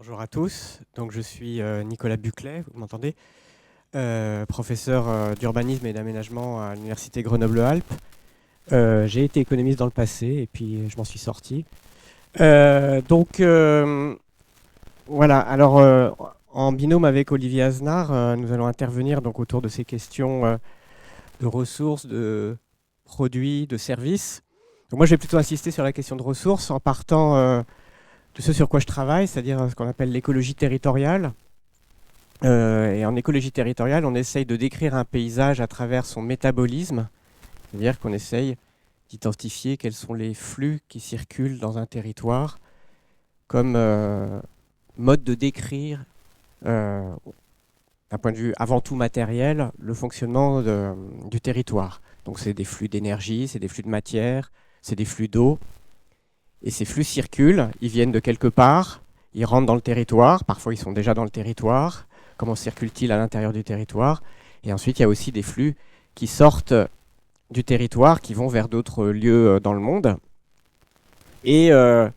Bonjour à tous, donc je suis Nicolas Buclet, vous m'entendez, professeur d'urbanisme et d'aménagement à l'université Grenoble-Alpes. J'ai été économiste dans le passé et puis je m'en suis sorti. Voilà, alors en binôme avec Olivier Aznar, nous allons intervenir donc autour de ces questions de ressources, de produits, de services. Donc moi je vais plutôt insister sur la question de ressources en partant de ce sur quoi je travaille, c'est-à-dire ce qu'on appelle l'écologie territoriale. Et en écologie territoriale, on essaye de décrire un paysage à travers son métabolisme, c'est-à-dire qu'on essaye d'identifier quels sont les flux qui circulent dans un territoire comme mode de décrire, d'un point de vue avant tout matériel, le fonctionnement du territoire. Donc c'est des flux d'énergie, c'est des flux de matière, c'est des flux d'eau. Et ces flux circulent, ils viennent de quelque part, ils rentrent dans le territoire, parfois ils sont déjà dans le territoire. Comment circulent-ils à l'intérieur du territoire? Et ensuite, il y a aussi des flux qui sortent du territoire, qui vont vers d'autres lieux dans le monde. Et à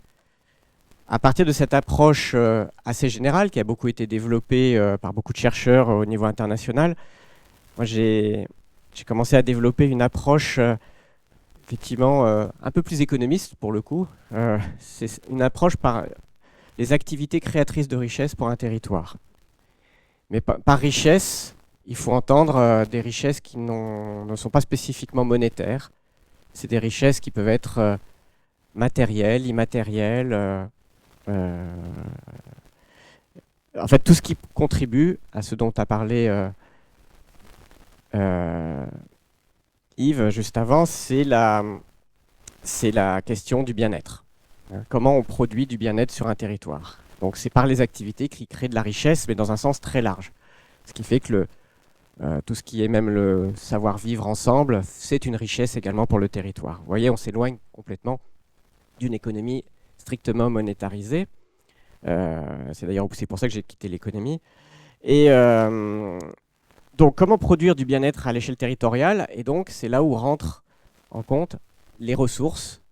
partir de cette approche assez générale, qui a beaucoup été développée par beaucoup de chercheurs au niveau international, moi j'ai commencé à développer une approche effectivement un peu plus économiste pour le coup. C'est une approche par les activités créatrices de richesse pour un territoire. Mais par richesse, il faut entendre des richesses qui ne sont pas spécifiquement monétaires. C'est des richesses qui peuvent être matérielles, immatérielles. En fait, tout ce qui contribue à ce dont a parlé Yves juste avant, c'est la question du bien-être. Comment on produit du bien-être sur un territoire. Donc c'est par les activités qui créent de la richesse, mais dans un sens très large. Ce qui fait que tout ce qui est même le savoir-vivre ensemble, c'est une richesse également pour le territoire. Vous voyez, on s'éloigne complètement d'une économie strictement monétarisée. C'est d'ailleurs aussi pour ça que j'ai quitté l'économie. Et donc, comment produire du bien-être à l'échelle territoriale? Et donc, c'est là où rentrent en compte les ressources,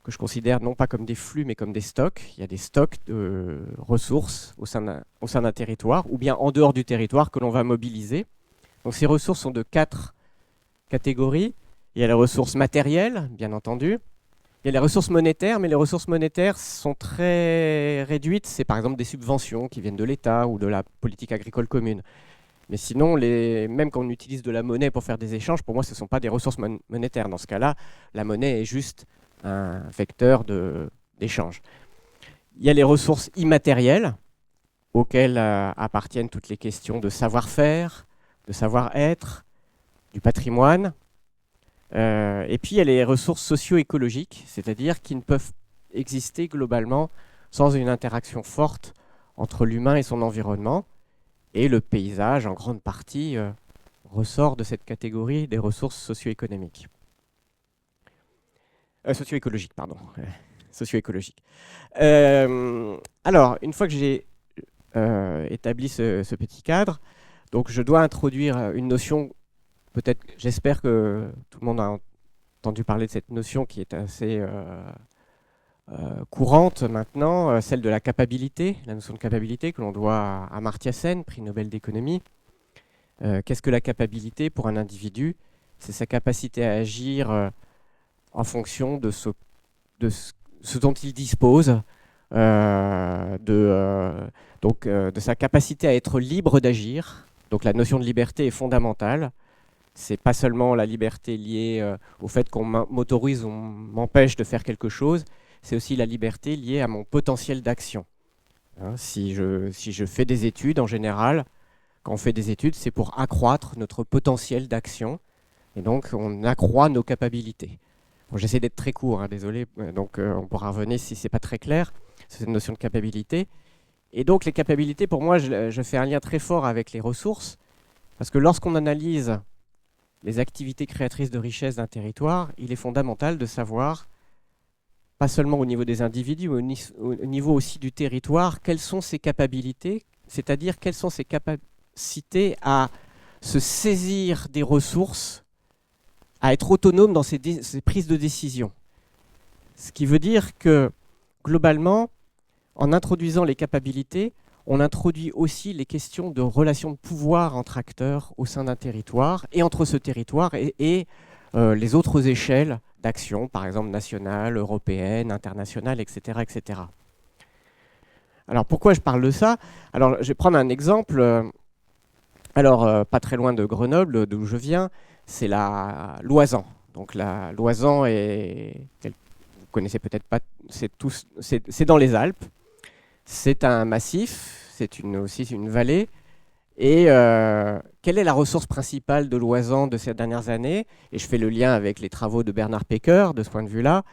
que je considère non pas comme des flux, mais comme des stocks. Il y a des stocks de ressources au sein d'un territoire, ou bien en dehors du territoire que l'on va mobiliser. Donc, ces ressources sont de 4 catégories. Il y a les ressources matérielles, bien entendu. Il y a les ressources monétaires, mais les ressources monétaires sont très réduites. C'est par exemple des subventions qui viennent de l'État ou de la politique agricole commune. Mais sinon, même quand on utilise de la monnaie pour faire des échanges, pour moi, ce ne sont pas des ressources monétaires. Dans ce cas-là, la monnaie est juste un vecteur d'échange. Il y a les ressources immatérielles, auxquelles appartiennent toutes les questions de savoir-faire, de savoir-être, du patrimoine. Et puis, il y a les ressources socio-écologiques, c'est-à-dire qui ne peuvent exister globalement sans une interaction forte entre l'humain et son environnement. Et le paysage, en grande partie, ressort de cette catégorie des ressources socio-économiques. Socio-écologiques, pardon. Socio-écologiques. Alors, une fois que j'ai établi ce petit cadre, donc je dois introduire une notion, peut-être, j'espère que tout le monde a entendu parler de cette notion qui est assez courante maintenant, celle de la capabilité, la notion de capabilité que l'on doit à Amartya Sen, prix Nobel d'économie. Qu'est-ce que la capacité pour un individu? C'est sa capacité à agir en fonction de ce dont il dispose, de sa capacité à être libre d'agir. Donc la notion de liberté est fondamentale. C'est pas seulement la liberté liée au fait qu'on m'autorise ou m'empêche de faire quelque chose, c'est aussi la liberté liée à mon potentiel d'action. Hein, si je fais des études, en général, quand on fait des études, c'est pour accroître notre potentiel d'action. Et donc, on accroît nos capacités. Bon, j'essaie d'être très court, hein, désolé. Donc, on pourra revenir si ce n'est pas très clair, cette notion de capacité. Et donc, les capacités, pour moi, je fais un lien très fort avec les ressources. Parce que lorsqu'on analyse les activités créatrices de richesse d'un territoire, il est fondamental de savoir, pas seulement au niveau des individus, mais au niveau aussi du territoire, quelles sont ses capacités, c'est-à-dire quelles sont ses capacités à se saisir des ressources, à être autonome dans ses prises de décision. Ce qui veut dire que, globalement, en introduisant les capacités, on introduit aussi les questions de relations de pouvoir entre acteurs au sein d'un territoire et entre ce territoire et les autres échelles d'action, par exemple nationale, européenne, internationale, etc., etc. Alors pourquoi je parle de ça? Alors je vais prendre un exemple. Pas très loin de Grenoble, d'où je viens, c'est la Loisan. Donc la Loisan vous connaissez peut-être pas, c'est dans les Alpes. C'est un massif, c'est aussi une vallée. Et quelle est la ressource principale de Loisan de ces dernières années? Et je fais le lien avec les travaux de Bernard Pecker de ce point de vue-là.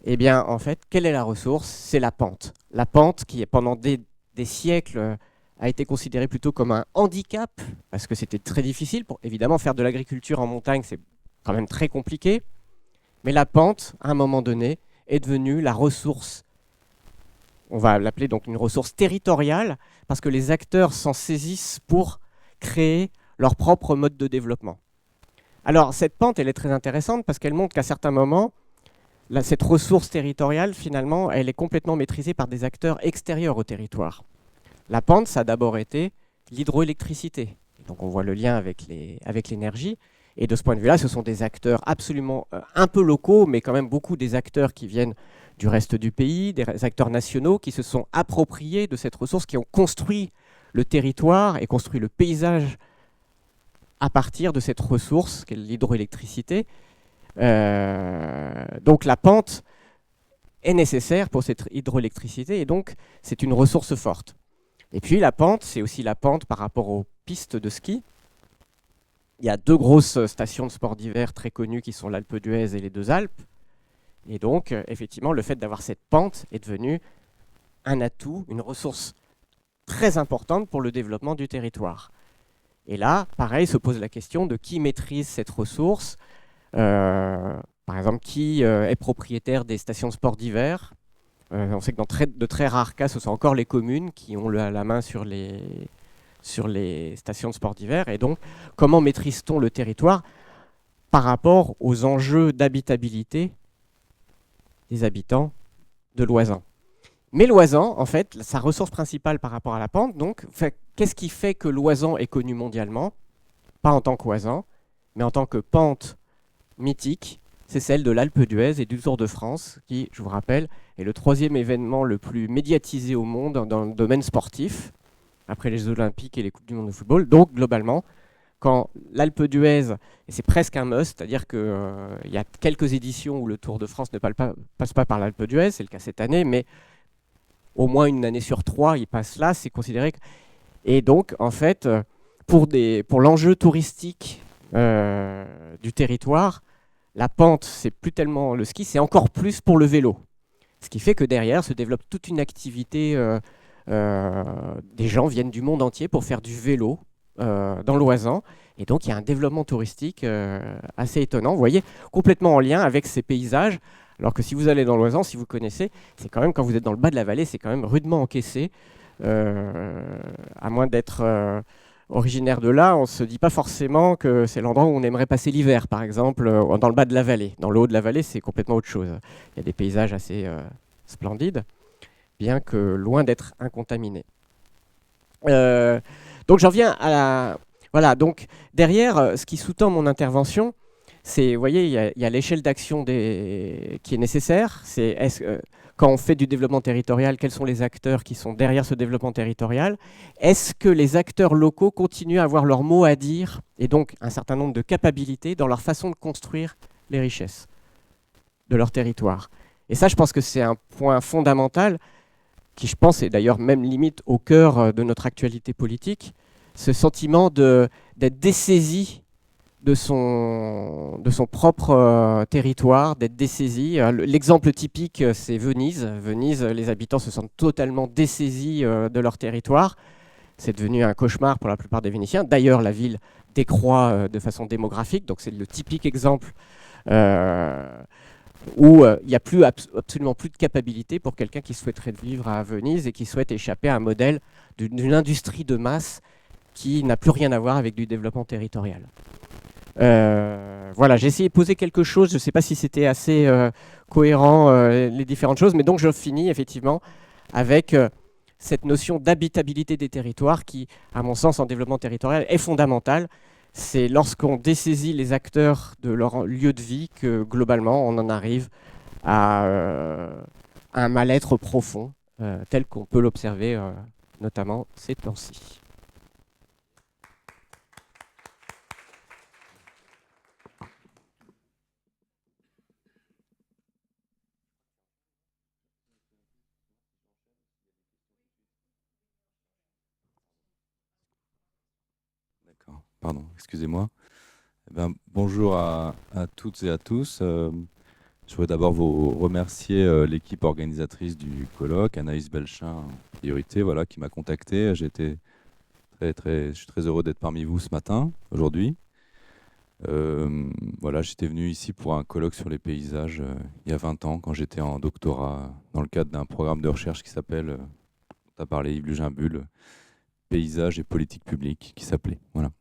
Eh bien, en fait, quelle est la ressource? C'est la pente. La pente qui, pendant des siècles, a été considérée plutôt comme un handicap, parce que c'était très difficile. Évidemment, faire de l'agriculture en montagne, c'est quand même très compliqué. Mais la pente, à un moment donné, est devenue la ressource. On va l'appeler donc une ressource territoriale, parce que les acteurs s'en saisissent pour créer leur propre mode de développement. Alors, cette pente, elle est très intéressante, parce qu'elle montre qu'à certains moments, cette ressource territoriale, finalement, elle est complètement maîtrisée par des acteurs extérieurs au territoire. La pente, ça a d'abord été l'hydroélectricité. Donc on voit le lien avec l'énergie. Et de ce point de vue-là, ce sont des acteurs absolument un peu locaux, mais quand même beaucoup des acteurs qui viennent du reste du pays, des acteurs nationaux qui se sont appropriés de cette ressource, qui ont construit le territoire et construit le paysage à partir de cette ressource qu'est l'hydroélectricité. Donc la pente est nécessaire pour cette hydroélectricité et donc c'est une ressource forte. Et puis la pente, c'est aussi la pente par rapport aux pistes de ski. Il y a deux grosses stations de sport d'hiver très connues qui sont l'Alpe d'Huez et les Deux Alpes. Et donc, effectivement, le fait d'avoir cette pente est devenu un atout, une ressource très importante pour le développement du territoire. Et là, pareil, se pose la question de qui maîtrise cette ressource. Par exemple, qui est propriétaire des stations de sport d'hiver. On sait que dans de très rares cas, ce sont encore les communes qui ont la main sur les stations de sport d'hiver. Et donc, comment maîtrise-t-on le territoire par rapport aux enjeux d'habitabilité des habitants de Loisan? Mais Loisan, en fait, sa ressource principale par rapport à la pente, donc, qu'est-ce qui fait que Loisan est connu mondialement? Pas en tant qu'Oisan, mais en tant que pente mythique, c'est celle de l'Alpe d'Huez et du Tour de France, qui, je vous rappelle, est le troisième événement le plus médiatisé au monde dans le domaine sportif, après les Olympiques et les Coupes du Monde de football. Donc, globalement, quand l'Alpe d'Huez, et c'est presque un must, c'est-à-dire qu'il y a quelques éditions où le Tour de France ne passe pas par l'Alpe d'Huez, c'est le cas cette année, mais au moins une année sur 3, il passe là, c'est considéré que... Et donc, en fait, pour l'enjeu touristique du territoire, la pente, c'est plus tellement le ski, c'est encore plus pour le vélo. Ce qui fait que derrière se développe toute une activité. Des gens viennent du monde entier pour faire du vélo dans l'Oisan. Et donc, il y a un développement touristique assez étonnant. Vous voyez, complètement en lien avec ces paysages. Alors que si vous allez dans l'Oisan, si vous connaissez, c'est quand même, quand vous êtes dans le bas de la vallée, c'est quand même rudement encaissé. À moins d'être originaire de là, on ne se dit pas forcément que c'est l'endroit où on aimerait passer l'hiver, par exemple, dans le bas de la vallée. Dans le haut de la vallée, c'est complètement autre chose. Il y a des paysages assez splendides, bien que loin d'être incontaminés. Donc j'en viens à la... Voilà, donc derrière, ce qui sous-tend mon intervention, c'est, vous voyez, il y a l'échelle d'action qui est nécessaire. C'est quand on fait du développement territorial, quels sont les acteurs qui sont derrière ce développement territorial? Est-ce que les acteurs locaux continuent à avoir leur mot à dire et donc un certain nombre de capacités dans leur façon de construire les richesses de leur territoire? Et ça, je pense que c'est un point fondamental qui, je pense, est d'ailleurs même limite au cœur de notre actualité politique, ce sentiment d'être dessaisi de son propre territoire, d'être dessaisi. L'exemple typique, c'est Venise. Venise, les habitants se sentent totalement dessaisis de leur territoire. C'est devenu un cauchemar pour la plupart des Vénitiens. D'ailleurs, la ville décroît de façon démographique, donc c'est le typique exemple où il n'y a absolument plus de capacité pour quelqu'un qui souhaiterait vivre à Venise et qui souhaite échapper à un modèle d'une industrie de masse qui n'a plus rien à voir avec du développement territorial. Voilà, j'ai essayé de poser quelque chose, je ne sais pas si c'était assez cohérent les différentes choses, mais donc je finis effectivement avec cette notion d'habitabilité des territoires qui, à mon sens, en développement territorial, est fondamentale. C'est lorsqu'on dessaisit les acteurs de leur lieu de vie que, globalement, on en arrive à un mal-être profond, tel qu'on peut l'observer notamment ces temps-ci. D'accord, pardon, excusez-moi. Eh ben, bonjour à toutes et à tous. Je voudrais d'abord vous remercier l'équipe organisatrice du colloque, Anaïs Belchin en priorité, voilà, qui m'a contacté. Je suis très heureux d'être parmi vous ce matin, aujourd'hui. Voilà, j'étais venu ici pour un colloque sur les paysages il y a 20 ans, quand j'étais en doctorat, dans le cadre d'un programme de recherche qui s'appelle, tu as parlé Yves Luginbull, Paysages et politique publique, qui s'appelait. Voilà.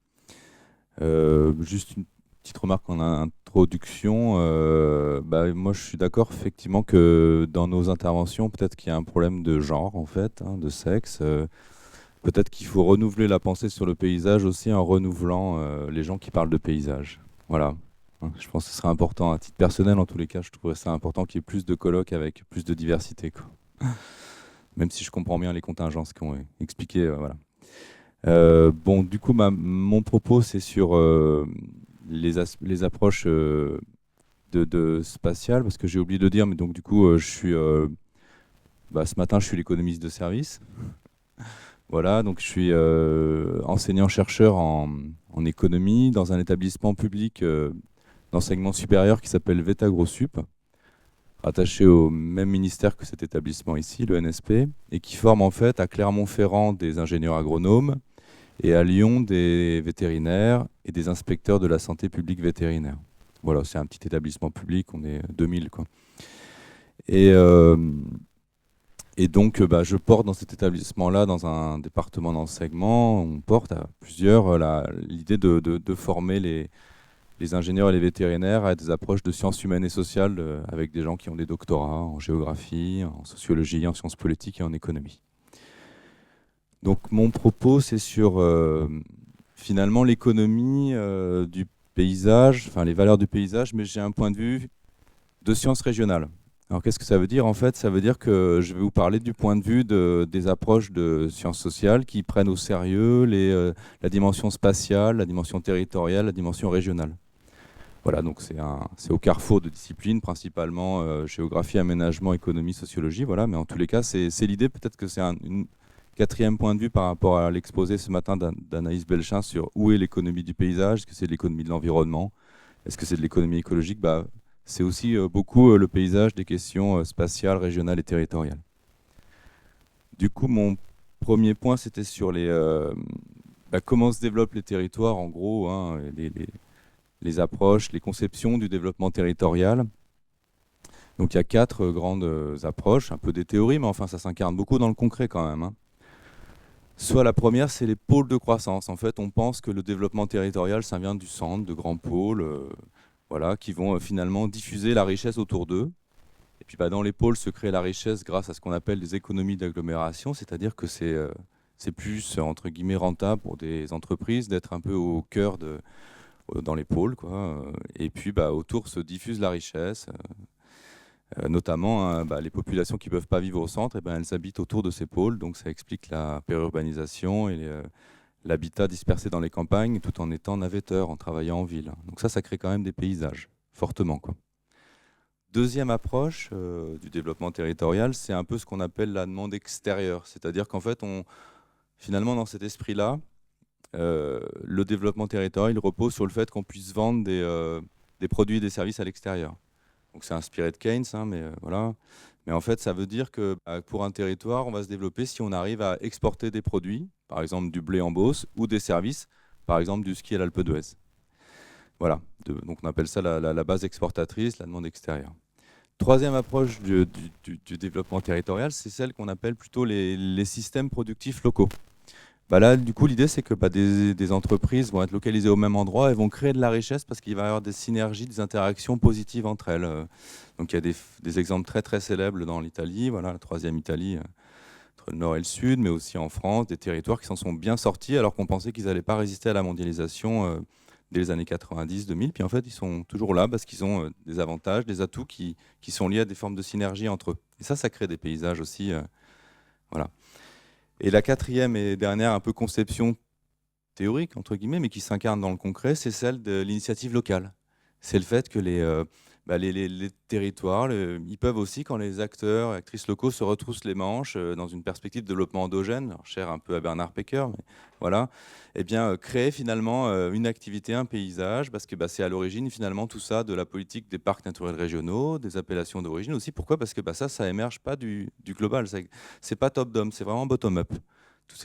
Juste une petite remarque en introduction. Moi, je suis d'accord effectivement que dans nos interventions, peut-être qu'il y a un problème de genre, en fait, hein, de sexe. Peut-être qu'il faut renouveler la pensée sur le paysage aussi en renouvelant les gens qui parlent de paysage. Voilà. Hein, je pense que ce serait important. À titre personnel, en tous les cas, je trouverais ça important qu'il y ait plus de colloques avec plus de diversité, quoi. Même si je comprends bien les contingences qui ont expliqué. Voilà. Bon, du coup, mon propos, c'est sur les approches de spatiales, parce que j'ai oublié de dire, mais donc du coup, ce matin, je suis l'économiste de service. Voilà, donc je suis enseignant-chercheur en économie dans un établissement public d'enseignement supérieur qui s'appelle VETA GrosSup, rattaché au même ministère que cet établissement ici, le NSP, et qui forme en fait à Clermont-Ferrand des ingénieurs agronomes, et à Lyon des vétérinaires et des inspecteurs de la santé publique vétérinaire. Voilà, c'est un petit établissement public, on est 2000, quoi. Et, donc, je porte dans cet établissement-là, dans un département d'enseignement, on porte à plusieurs l'idée de former les ingénieurs et les vétérinaires à des approches de sciences humaines et sociales avec des gens qui ont des doctorats en géographie, en sociologie, en sciences politiques et en économie. Donc mon propos, c'est sur finalement l'économie du paysage, enfin les valeurs du paysage, mais j'ai un point de vue de sciences régionales. Alors qu'est-ce que ça veut dire en fait? Ça veut dire que je vais vous parler du point de vue des approches de sciences sociales qui prennent au sérieux la dimension spatiale, la dimension territoriale, la dimension régionale. Voilà, donc c'est au carrefour de disciplines, principalement géographie, aménagement, économie, sociologie, voilà, mais en tous les cas, c'est l'idée, peut-être que c'est une quatrième point de vue par rapport à l'exposé ce matin d'Anaïs Belchin sur où est l'économie du paysage, est-ce que c'est de l'économie de l'environnement, est-ce que c'est de l'économie écologique, c'est aussi beaucoup le paysage des questions spatiales, régionales et territoriales. Du coup, mon premier point, c'était sur comment se développent les territoires, en gros, hein, les approches, les conceptions du développement territorial. Donc il y a 4 grandes approches, un peu des théories, mais enfin ça s'incarne beaucoup dans le concret quand même, hein. Soit la première, c'est les pôles de croissance. En fait, on pense que le développement territorial, ça vient du centre, de grands pôles, voilà, qui vont finalement diffuser la richesse autour d'eux. Et puis dans les pôles se crée la richesse grâce à ce qu'on appelle des économies d'agglomération, c'est-à-dire que c'est plus, entre guillemets, rentable pour des entreprises d'être un peu au cœur dans les pôles, quoi. Et puis autour se diffuse la richesse. Notamment, hein, les populations qui ne peuvent pas vivre au centre, elles habitent autour de ces pôles, donc ça explique la périurbanisation et l'habitat dispersé dans les campagnes tout en étant navetteur, en travaillant en ville. Donc ça crée quand même des paysages, fortement, quoi. Deuxième approche du développement territorial, c'est un peu ce qu'on appelle la demande extérieure, c'est-à-dire qu'en fait, finalement, dans cet esprit-là, le développement territorial repose sur le fait qu'on puisse vendre des produits et des services à l'extérieur. Donc c'est inspiré de Keynes, hein, mais voilà. Mais en fait, ça veut dire que pour un territoire, on va se développer si on arrive à exporter des produits, par exemple du blé en Beauce, ou des services, par exemple du ski à l'Alpe d'Huez. Voilà. Donc on appelle ça la base exportatrice, la demande extérieure. Troisième approche du développement territorial, c'est celle qu'on appelle plutôt les systèmes productifs locaux. Là, du coup, l'idée, c'est que des entreprises vont être localisées au même endroit et vont créer de la richesse parce qu'il va y avoir des synergies, des interactions positives entre elles. Donc, il y a des exemples très, très célèbres dans l'Italie. Voilà, la troisième entre le Nord et le Sud, mais aussi en France, des territoires qui s'en sont bien sortis alors qu'on pensait qu'ils n'allaient pas résister à la mondialisation dès les années 90-2000. Puis en fait, ils sont toujours là parce qu'ils ont des avantages, des atouts qui sont liés à des formes de synergie entre eux. Et ça crée des paysages aussi. Voilà. Et la quatrième et dernière un peu conception théorique, entre guillemets, mais qui s'incarne dans le concret, c'est celle de l'initiative locale. C'est le fait que les territoires, ils peuvent aussi, quand les acteurs et actrices locaux se retroussent les manches dans une perspective de développement endogène, alors cher un peu à Bernard Pecker, mais voilà, eh bien, créer finalement une activité, un paysage, parce que c'est à l'origine finalement tout ça de la politique des parcs naturels régionaux, des appellations d'origine aussi. Pourquoi ? Parce que ça émerge pas du global, c'est pas top-down, c'est vraiment bottom-up.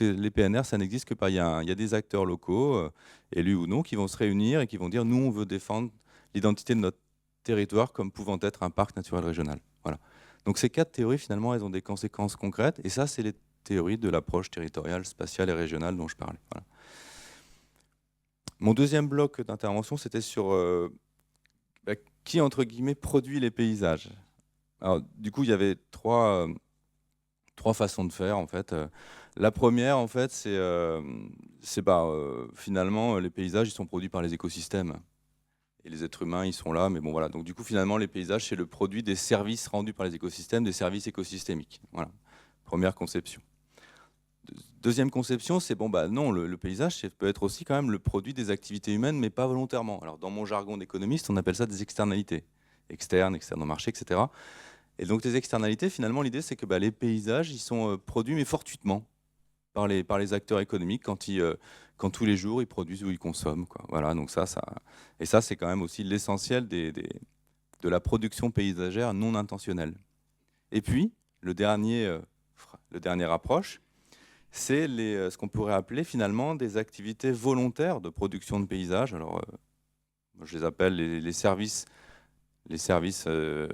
Les PNR, ça n'existe que par, il y a des acteurs locaux, élus ou non, qui vont se réunir et qui vont dire, nous, on veut défendre l'identité de notre territoire comme pouvant être un parc naturel régional. Voilà. Donc ces 4 théories, finalement, elles ont des conséquences concrètes. Et ça, c'est les théories de l'approche territoriale, spatiale et régionale dont je parlais. Voilà. Mon deuxième bloc d'intervention, c'était sur qui, entre guillemets, produit les paysages. Alors, du coup, il y avait trois façons de faire, en fait. La première, en fait, c'est finalement, les paysages, ils sont produits par les écosystèmes. Et les êtres humains, ils sont là, mais bon, voilà. Donc, du coup, finalement, les paysages, c'est le produit des services rendus par les écosystèmes, des services écosystémiques. Voilà. Première conception. Deuxième conception, c'est non, le paysage, ça peut être aussi quand même le produit des activités humaines, mais pas volontairement. Alors, dans mon jargon d'économiste, on appelle ça des externalités. Externes au marché, etc. Et donc, les externalités, finalement, l'idée, c'est que les paysages, ils sont produits, mais fortuitement, par les acteurs économiques quand tous les jours ils produisent ou ils consomment, quoi. Voilà, donc ça c'est quand même aussi l'essentiel de la production paysagère non intentionnelle. Et puis le dernier approche, c'est ce qu'on pourrait appeler finalement des activités volontaires de production de paysages. Alors je les appelle les services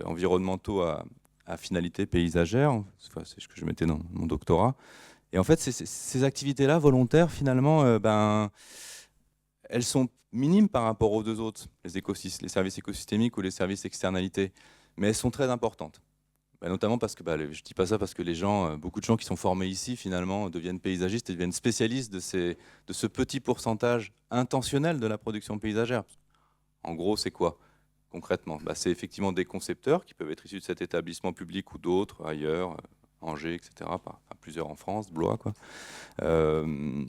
environnementaux à finalité paysagère. C'est ce que je mettais dans mon doctorat. Et en fait, ces activités-là, volontaires, finalement, elles sont minimes par rapport aux deux autres, les services écosystémiques ou les services externalités, mais elles sont très importantes. Notamment parce que, je ne dis pas ça parce que beaucoup de gens qui sont formés ici, finalement, deviennent paysagistes et deviennent spécialistes de ce petit pourcentage intentionnel de la production paysagère. En gros, c'est quoi concrètement ? C'est effectivement des concepteurs qui peuvent être issus de cet établissement public ou d'autres, ailleurs, Angers, etc., plusieurs en France, Blois, quoi.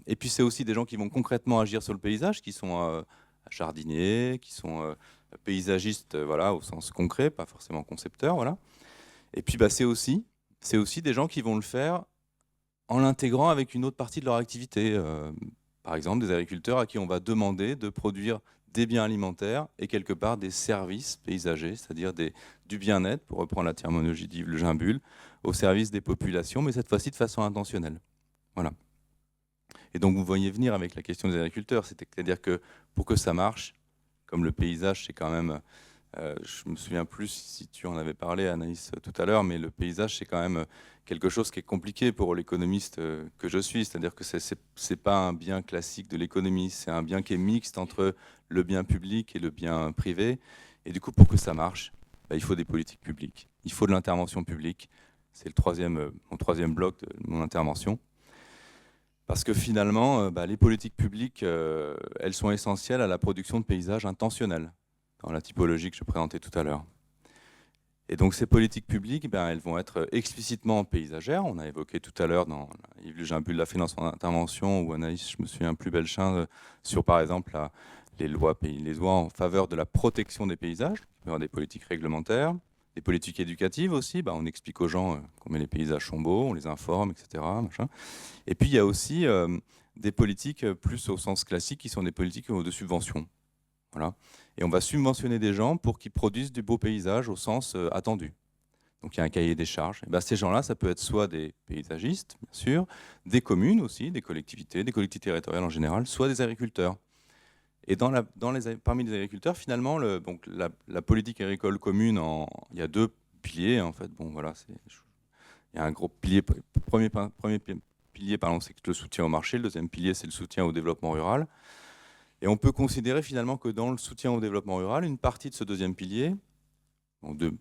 Et puis c'est aussi des gens qui vont concrètement agir sur le paysage, qui sont jardiniers, qui sont paysagistes, voilà, au sens concret, pas forcément concepteurs, voilà. Et puis c'est aussi des gens qui vont le faire en l'intégrant avec une autre partie de leur activité. Par exemple, des agriculteurs à qui on va demander de produire des biens alimentaires et quelque part des services paysagers, c'est-à-dire du bien-être, pour reprendre la terminologie d'Yves Gimbul, au service des populations, mais cette fois-ci de façon intentionnelle. Voilà. Et donc vous voyez venir avec la question des agriculteurs, c'est-à-dire que pour que ça marche, comme le paysage, c'est quand même, je me souviens plus si tu en avais parlé, Anaïs, tout à l'heure, mais le paysage, c'est quand même quelque chose qui est compliqué pour l'économiste que je suis, c'est-à-dire que c'est pas un bien classique de l'économie, c'est un bien qui est mixte entre le bien public et le bien privé. Et du coup, pour que ça marche, il faut des politiques publiques, il faut de l'intervention publique. C'est mon troisième bloc de mon intervention. Parce que finalement, les politiques publiques, elles sont essentielles à la production de paysages intentionnels, dans la typologie que je présentais tout à l'heure. Et donc ces politiques publiques, elles vont être explicitement paysagères. On a évoqué tout à l'heure, Yves Gimbul l'a fait dans son intervention, ou Anaïs, je me souviens plus Belchin, sur par exemple les lois en faveur de la protection des paysages, des politiques réglementaires. Des politiques éducatives aussi, on explique aux gens combien les paysages sont beaux, on les informe, etc. Machin. Et puis il y a aussi des politiques plus au sens classique qui sont des politiques de subvention. Voilà. Et on va subventionner des gens pour qu'ils produisent du beau paysage au sens attendu. Donc il y a un cahier des charges. Et ces gens-là, ça peut être soit des paysagistes, bien sûr, des communes aussi, des collectivités territoriales en général, soit des agriculteurs. Et parmi les agriculteurs, finalement, la politique agricole commune, il y a deux piliers, en fait. Bon, voilà, il y a un gros pilier. Premier pilier, c'est le soutien au marché. Le deuxième pilier, c'est le soutien au développement rural. Et on peut considérer finalement que dans le soutien au développement rural, une partie de ce deuxième pilier, de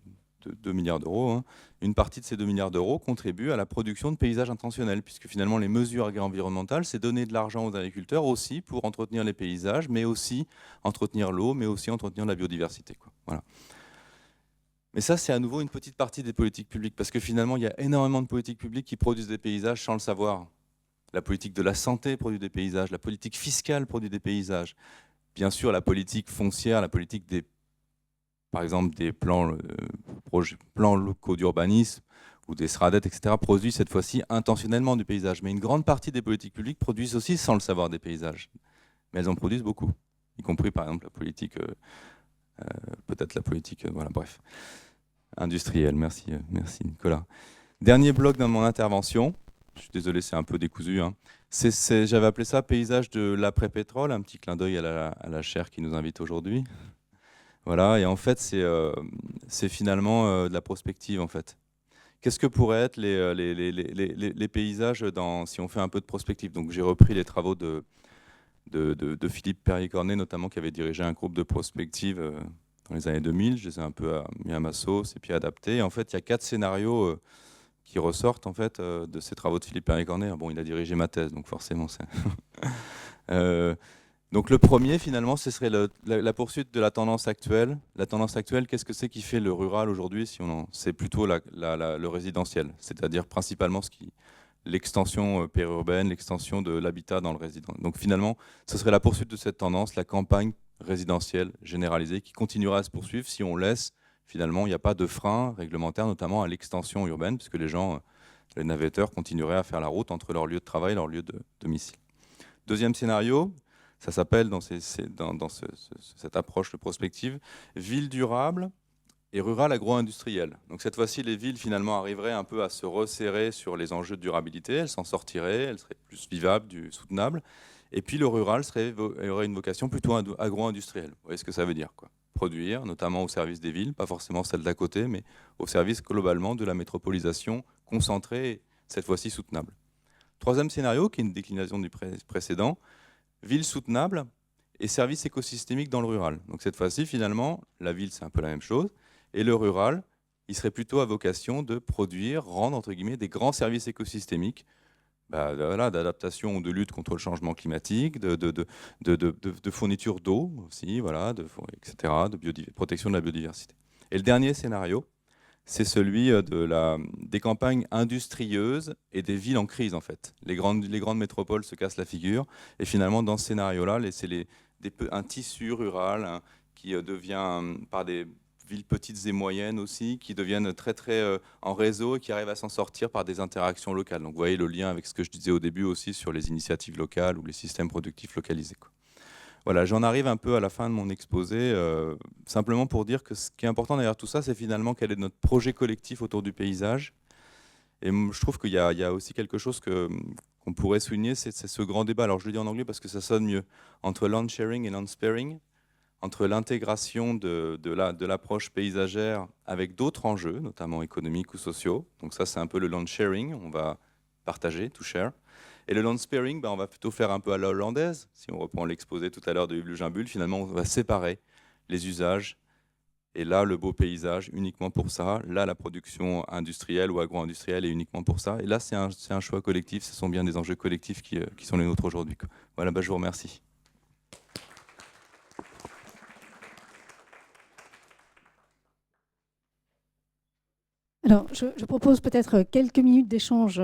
2 milliards d'euros, hein, une partie de ces 2 milliards d'euros contribue à la production de paysages intentionnels, puisque finalement les mesures agro-environnementales, c'est donner de l'argent aux agriculteurs aussi pour entretenir les paysages, mais aussi entretenir l'eau, mais aussi entretenir la biodiversité, quoi. Voilà. Mais ça, c'est à nouveau une petite partie des politiques publiques, parce que finalement, il y a énormément de politiques publiques qui produisent des paysages sans le savoir. La politique de la santé produit des paysages, la politique fiscale produit des paysages. Bien sûr, la politique foncière, la politique par exemple des plans locaux d'urbanisme ou des SRADET, etc., produit cette fois-ci intentionnellement du paysage. Mais une grande partie des politiques publiques produisent aussi sans le savoir des paysages. Mais elles en produisent beaucoup, y compris par exemple la politique, peut-être la politique, voilà, bref, industrielle. Merci, merci Nicolas. Dernier bloc dans mon intervention. Je suis désolé, c'est un peu décousu, hein. J'avais appelé ça paysage de l'après-pétrole, un petit clin d'œil à la chaire qui nous invite aujourd'hui. Voilà, et en fait, c'est finalement de la prospective, en fait. Qu'est-ce que pourraient être les paysages si on fait un peu de prospective? Donc, j'ai repris les travaux de Philippe Perrier-Cornet, notamment, qui avait dirigé un groupe de prospective dans les années 2000. Je les ai un peu mis à ma sauce et puis adaptés. Et en fait, il y a 4 scénarios qui ressortent en fait, de ces travaux de Philippe Perrier-Cornet. Bon, il a dirigé ma thèse, donc forcément, c'est... Donc le premier, finalement, ce serait la poursuite de la tendance actuelle. La tendance actuelle, qu'est-ce que c'est qui fait le rural aujourd'hui? C'est plutôt le résidentiel, c'est-à-dire principalement l'extension périurbaine, l'extension de l'habitat dans le résident. Donc finalement, ce serait la poursuite de cette tendance, la campagne résidentielle généralisée, qui continuera à se poursuivre si on laisse, finalement, il n'y a pas de frein réglementaire, notamment à l'extension urbaine, puisque les gens, les navetteurs, continueraient à faire la route entre leur lieu de travail et leur lieu de domicile. Deuxième scénario, ça s'appelle dans cette approche de prospective, ville durable et rural agro-industriel. Donc cette fois-ci, les villes finalement arriveraient un peu à se resserrer sur les enjeux de durabilité, elles s'en sortiraient, elles seraient plus vivables, soutenables. Et puis le rural aurait une vocation plutôt agro-industrielle. Vous voyez ce que ça veut dire, quoi. Produire, notamment au service des villes, pas forcément celles d'à côté, mais au service globalement de la métropolisation concentrée, cette fois-ci soutenable. Troisième scénario, qui est une déclinaison du précédent, ville soutenable et services écosystémiques dans le rural. Donc cette fois-ci, finalement, la ville, c'est un peu la même chose. Et le rural, il serait plutôt à vocation de produire, rendre, entre guillemets, des grands services écosystémiques, voilà, d'adaptation ou de lutte contre le changement climatique, de fourniture d'eau aussi, voilà, etc., de protection de la biodiversité. Et le dernier scénario, c'est celui des campagnes industrieuses et des villes en crise, en fait. Les grandes métropoles se cassent la figure. Et finalement, dans ce scénario-là, c'est un tissu rural, hein, qui devient, par des villes petites et moyennes aussi, qui deviennent très, très en réseau et qui arrivent à s'en sortir par des interactions locales. Donc, vous voyez le lien avec ce que je disais au début aussi sur les initiatives locales ou les systèmes productifs localisés, quoi. Voilà, j'en arrive un peu à la fin de mon exposé, simplement pour dire que ce qui est important derrière tout ça, c'est finalement quel est notre projet collectif autour du paysage. Et je trouve qu'il y a aussi quelque chose qu'on pourrait souligner, c'est ce grand débat, alors je le dis en anglais parce que ça sonne mieux, entre land sharing et land sparing, entre l'intégration de l'approche paysagère avec d'autres enjeux, notamment économiques ou sociaux. Donc ça, c'est un peu le land sharing, on va partager, to share. Et le land sparing, on va plutôt faire un peu à la hollandaise. Si on reprend l'exposé tout à l'heure de Hugues Le Gimbul, finalement, on va séparer les usages. Et là, le beau paysage, uniquement pour ça. Là, la production industrielle ou agro-industrielle est uniquement pour ça. Et là, c'est un choix collectif. Ce sont bien des enjeux collectifs qui sont les nôtres aujourd'hui. Voilà, je vous remercie. Alors, je propose peut-être quelques minutes d'échange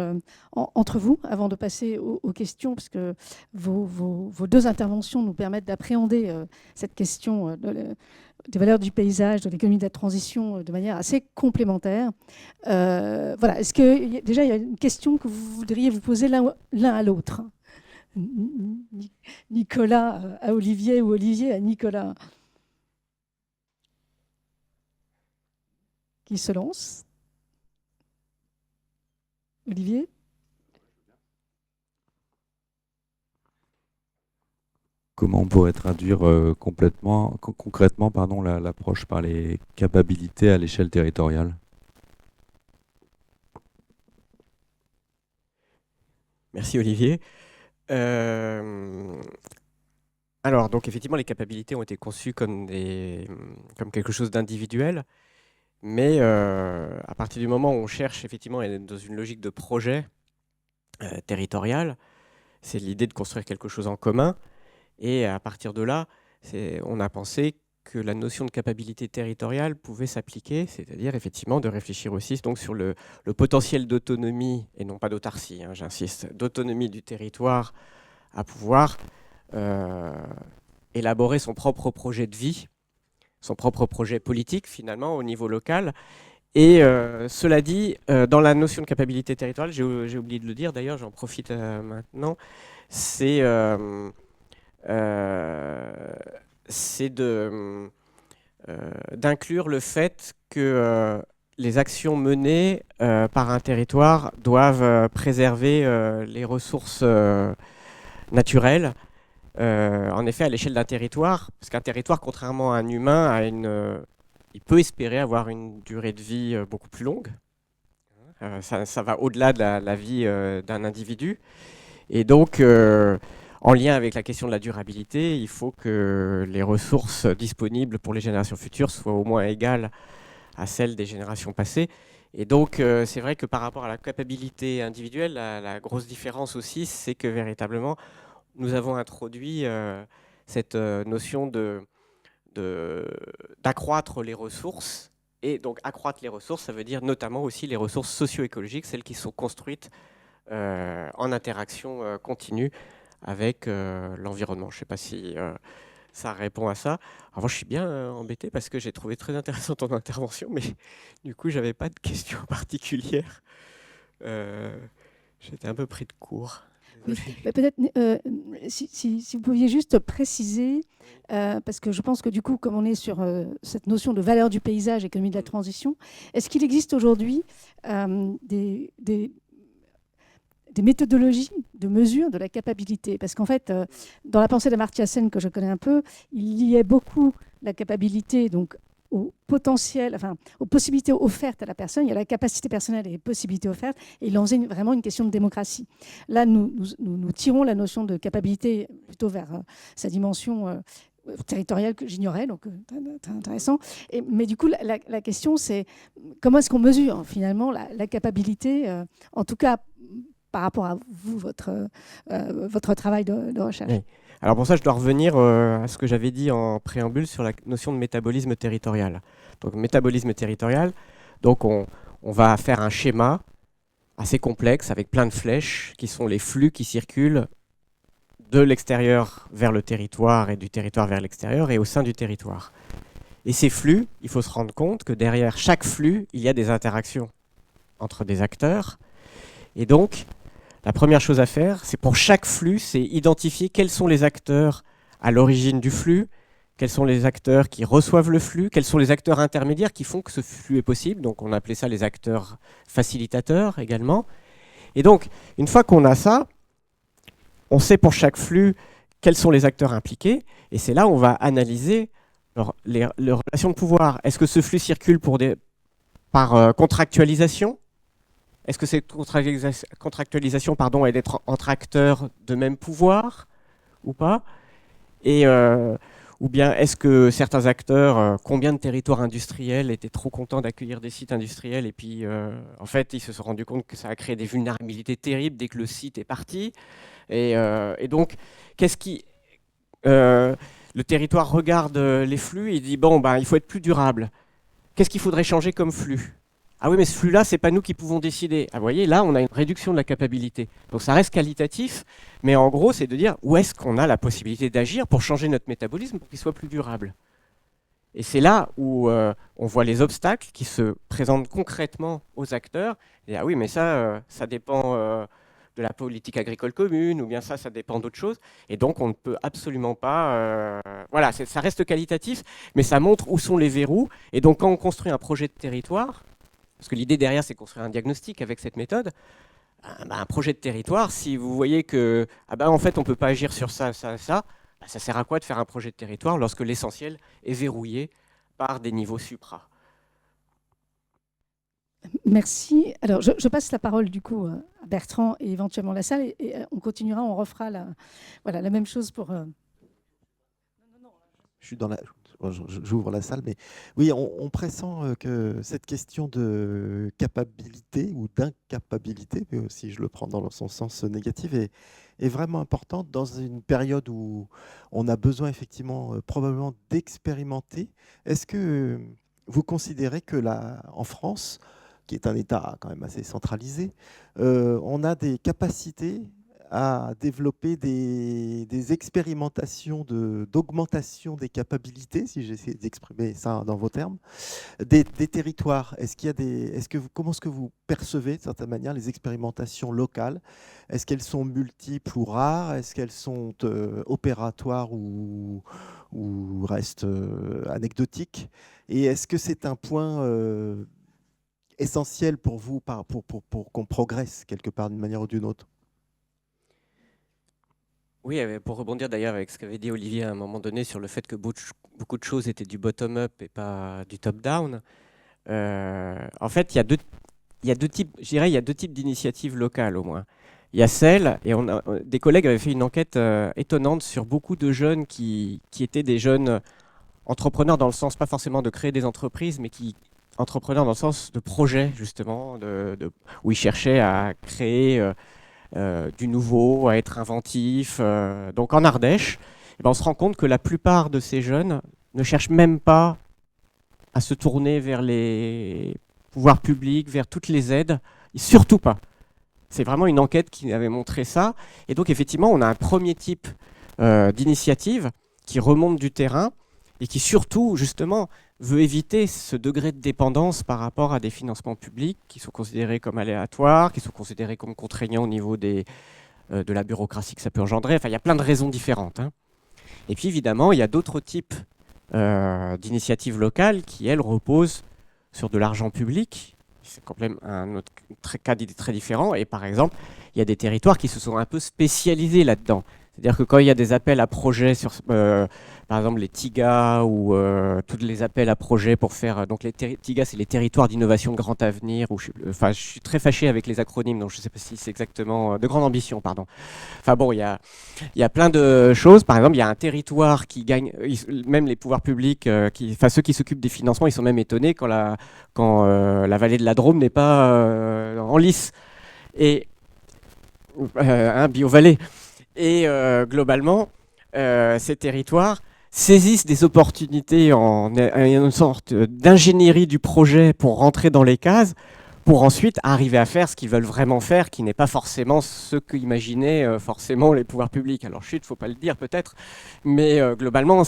entre vous avant de passer aux questions, parce que vos deux interventions nous permettent d'appréhender cette question des valeurs du paysage, de l'économie de la transition de manière assez complémentaire. Voilà. Est-ce que déjà il y a une question que vous voudriez vous poser l'un à l'autre? Nicolas à Olivier ou Olivier à Nicolas? Qui se lance? Olivier? Comment on pourrait traduire concrètement l'approche par les capabilités à l'échelle territoriale? Merci Olivier. Alors, donc effectivement, les capacités ont été conçues comme quelque chose d'individuel. Mais à partir du moment où on cherche effectivement à être dans une logique de projet territorial, c'est l'idée de construire quelque chose en commun. Et à partir de là, on a pensé que la notion de capacité territoriale pouvait s'appliquer, c'est-à-dire effectivement de réfléchir aussi donc, sur le potentiel d'autonomie, et non pas d'autarcie, hein, j'insiste, d'autonomie du territoire à pouvoir élaborer son propre projet de vie, son propre projet politique finalement au niveau local. Et cela dit, dans la notion de capacité territoriale, j'ai oublié de le dire d'ailleurs, j'en profite maintenant, c'est d'inclure le fait que les actions menées par un territoire doivent préserver les ressources naturelles. En effet, à l'échelle d'un territoire, parce qu'un territoire, contrairement à un humain, il peut espérer avoir une durée de vie beaucoup plus longue. Ça va au-delà de la vie d'un individu. Et donc, en lien avec la question de la durabilité, il faut que les ressources disponibles pour les générations futures soient au moins égales à celles des générations passées. Et donc, c'est vrai que par rapport à la capacité individuelle, la grosse différence aussi, c'est que véritablement, nous avons introduit cette notion d'accroître les ressources. Et donc, accroître les ressources, ça veut dire notamment aussi les ressources socio-écologiques, celles qui sont construites en interaction continue avec l'environnement. Je ne sais pas si ça répond à ça. En revanche, je suis bien embêté parce que j'ai trouvé très intéressante ton intervention, mais du coup, je n'avais pas de questions particulières. J'étais un peu pris de court. Oui, peut-être si vous pouviez juste préciser, parce que je pense que du coup, comme on est sur cette notion de valeur du paysage, économie de la transition, est-ce qu'il existe aujourd'hui des méthodologies de mesure de la capacité? Parce qu'en fait, dans la pensée d'Amartya Sen, que je connais un peu, il liait beaucoup la capacité donc, au potentiel, enfin, aux possibilités offertes à la personne. Il y a la capacité personnelle et les possibilités offertes. Et il en faisait vraiment une question de démocratie. Là, nous tirons la notion de capacité plutôt vers sa dimension territoriale que j'ignorais, donc très intéressant. Mais du coup, la question, c'est comment est-ce qu'on mesure finalement la capacité, en tout cas par rapport à vous, votre travail de recherche. Oui. Alors pour ça, je dois revenir à ce que j'avais dit en préambule sur la notion de métabolisme territorial. Donc métabolisme territorial, donc on va faire un schéma assez complexe avec plein de flèches qui sont les flux qui circulent de l'extérieur vers le territoire et du territoire vers l'extérieur et au sein du territoire. Et ces flux, il faut se rendre compte que derrière chaque flux, il y a des interactions entre des acteurs. Et donc, la première chose à faire, c'est pour chaque flux, c'est identifier quels sont les acteurs à l'origine du flux, quels sont les acteurs qui reçoivent le flux, quels sont les acteurs intermédiaires qui font que ce flux est possible. Donc on appelait ça les acteurs facilitateurs également. Et donc, une fois qu'on a ça, on sait pour chaque flux quels sont les acteurs impliqués. Et c'est là où on va analyser les relations de pouvoir. Est-ce que ce flux circule par contractualisation ? Est-ce que cette contractualisation est d'être entre acteurs de même pouvoir ou pas? Et, ou bien est-ce que certains acteurs, combien de territoires industriels étaient trop contents d'accueillir des sites industriels et puis en fait ils se sont rendus compte que ça a créé des vulnérabilités terribles dès que le site est parti. Et donc, le territoire regarde les flux et dit bon, il faut être plus durable. Qu'est-ce qu'il faudrait changer comme flux? Ah oui, mais ce flux-là, c'est pas nous qui pouvons décider. Ah, vous voyez, là, on a une réduction de la capacité. Donc ça reste qualitatif, mais en gros, c'est de dire où est-ce qu'on a la possibilité d'agir pour changer notre métabolisme pour qu'il soit plus durable. Et c'est là où on voit les obstacles qui se présentent concrètement aux acteurs. Et ah oui, mais ça dépend de la politique agricole commune, ou bien ça dépend d'autres choses. Et donc, on ne peut absolument pas... voilà, ça reste qualitatif, mais ça montre où sont les verrous. Et donc, quand on construit un projet de territoire, parce que l'idée derrière, c'est construire un diagnostic avec cette méthode, un projet de territoire, si vous voyez que, en fait, on ne peut pas agir sur ça, ça sert à quoi de faire un projet de territoire lorsque l'essentiel est verrouillé par des niveaux supra? Merci. Alors, je passe la parole du coup à Bertrand et éventuellement la salle, et on continuera, on refera la même chose pour... Je suis dans la... j'ouvre la salle, mais oui, on pressent que cette question de capacité ou d'incapacité, mais si je le prends dans son sens négatif, est vraiment importante dans une période où on a besoin effectivement probablement d'expérimenter. Est-ce que vous considérez que là, en France, qui est un État quand même assez centralisé, on a des capacités à développer des expérimentations d'augmentation des capacités, si j'essaie d'exprimer ça dans vos termes, des territoires. Comment est-ce que vous percevez, de certaine manière, les expérimentations locales? Est-ce qu'elles sont multiples ou rares? Est-ce qu'elles sont opératoires ou restent anecdotiques? Et est-ce que c'est un point essentiel pour vous pour qu'on progresse quelque part d'une manière ou d'une autre? Oui, pour rebondir d'ailleurs avec ce qu'avait dit Olivier à un moment donné sur le fait que beaucoup de choses étaient du bottom-up et pas du top-down. En fait, il y a deux types, je dirais, il y a deux types d'initiatives locales au moins. Il y a celle, et des collègues avaient fait une enquête étonnante sur beaucoup de jeunes qui étaient des jeunes entrepreneurs dans le sens pas forcément de créer des entreprises, mais qui entrepreneurs dans le sens de projet justement, où ils cherchaient à créer du nouveau, à être inventif. Donc en Ardèche, eh ben, on se rend compte que la plupart de ces jeunes ne cherchent même pas à se tourner vers les pouvoirs publics, vers toutes les aides, surtout pas. C'est vraiment une enquête qui avait montré ça. Et donc effectivement, on a un premier type d'initiative qui remonte du terrain et qui surtout, justement, veut éviter ce degré de dépendance par rapport à des financements publics qui sont considérés comme aléatoires, qui sont considérés comme contraignants au niveau de la bureaucratie que ça peut engendrer. Enfin, il y a plein de raisons différentes. Hein. Et puis, évidemment, il y a d'autres types d'initiatives locales qui, elles, reposent sur de l'argent public. C'est complètement un autre cas d'idée très différent. Et par exemple, il y a des territoires qui se sont un peu spécialisés là-dedans. C'est-à-dire que quand il y a des appels à projets sur, par exemple, les TIGA ou tous les appels à projets pour faire... Donc les TIGA, c'est les territoires d'innovation de grand avenir. Je suis très fâché avec les acronymes, donc je ne sais pas si c'est exactement... de grande ambition, pardon. Enfin bon, il y a plein de choses. Par exemple, il y a un territoire qui gagne... Même les pouvoirs publics, ceux qui s'occupent des financements, ils sont même étonnés quand la vallée de la Drôme n'est pas en lice. Et... Bio-Vallée. Et globalement, ces territoires saisissent des opportunités en une sorte d'ingénierie du projet pour rentrer dans les cases, pour ensuite arriver à faire ce qu'ils veulent vraiment faire, qui n'est pas forcément ce qu'imaginaient forcément les pouvoirs publics. Alors chut, faut pas le dire peut-être, mais globalement,